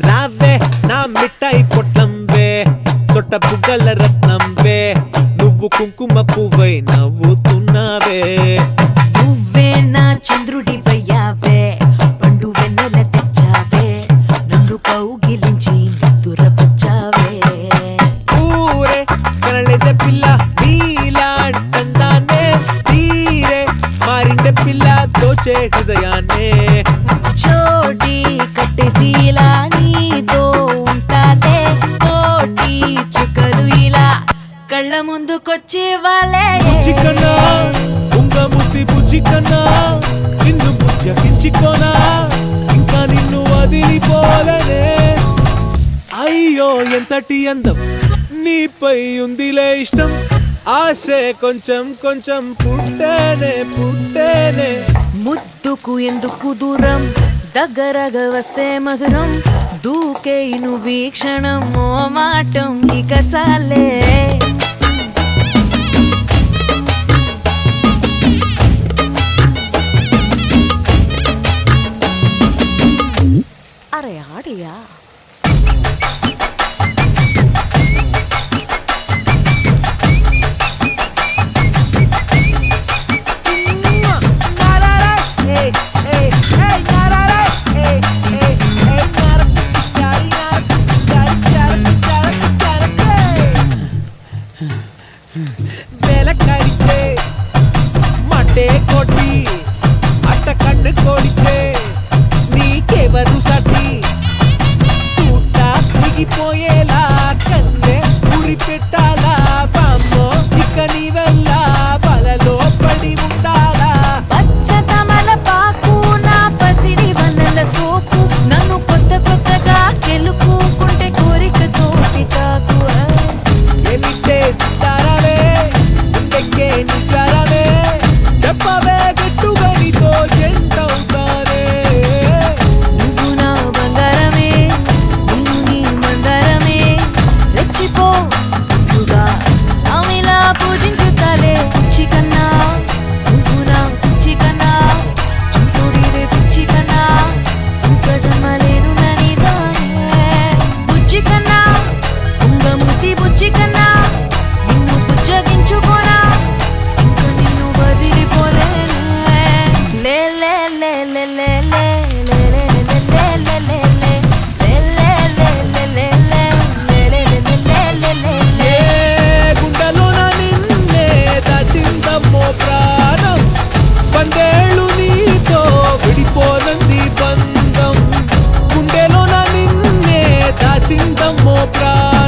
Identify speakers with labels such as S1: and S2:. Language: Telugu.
S1: రావే నా మిఠాయి పొట్లం వే తొట్ట బుగ్గల రత్నం వే నువ్వు కుంకుమ పువ్వై నవ్వుతున్నావే
S2: నువ్వే నా చంద్రుడి వయ్యావే పండు వెన్నెల తెచ్చావే నన్ను కౌగిలించి దురపచ్చావే
S1: ఊరే కరళెద పిల్ల నీలాంటందానే తీరే మారిండే పిల్ల దోచే హృదయాన్నే
S2: చోటి కట్టేసీలా నీతో ఉంటానే కోటి చుక్కలు ఇలా కళ్ళ ముందుకొచ్చే వాళ్ళే
S1: బుజ్జికన్నా ఉంగముద్ది బుజ్జికన్నా నిన్ను బుజ్జగించుకోనా ఇంకా నిన్ను వదిలిపోలనే అయ్యో ఎంతటి అందం నీపై ఉందిలే ఇష్టం ఆశే కొంచెం కొంచెం పుట్టేనే
S2: ముద్దుకు ఎందుకు దూరం దగ్గరగా వస్తే మధురం దూకే నువ్వు ఈ క్షణం ఓ మాటం ఇక చాలే అరే ఆడియా
S1: வேலக்காரிக்கே மட்டே கோட்டி அட்ட கண்ணு கோடிக்கே నీకెవరు సాటి చూటా మిగిపోయేలా కన్నే ఉరి పెట్టాలా బామ్మో ఇక నీవెల్లా బలలో పడి ఉండాలా
S2: పచ్చతమల పాకు నా పసిడి వనల సోకు నన్ను కొత్త కొత్తగా గెలుపుకుంటే కోరిక తోటి కాకు
S1: ఎలిటే సితారావే ఇంకెక్కే నిజారావే చెప్పవే గట్టుగా నీతో జంటవుతానే
S2: నువ్వు నా బంగారమే నేను నీ మందారమే రెచ్చిపో చుగా సామిలా పూజించుతాలే పిచ్చి కన్నా నువ్వు నా పిచ్చి కన్నా చుట్టూడివే పిచ్చి కన్నా ఇంకా జన్మలేను నని దానే బుజ్జి కన్నా ఉంగముతి బుజ్జి కన్నా నిన్ను బుజ్జగించుకోనా ఇంకా నిన్ను వదిలిపోలేను లే లే లే లే లే లే
S1: గుండెలోన నిన్నే దాచిందమ్మో ప్రాణం పందేళ్ళు నీతో విడిపోనంది బంధం గుండెలోన నిన్నే దాచిందమ్మో ప్రాణం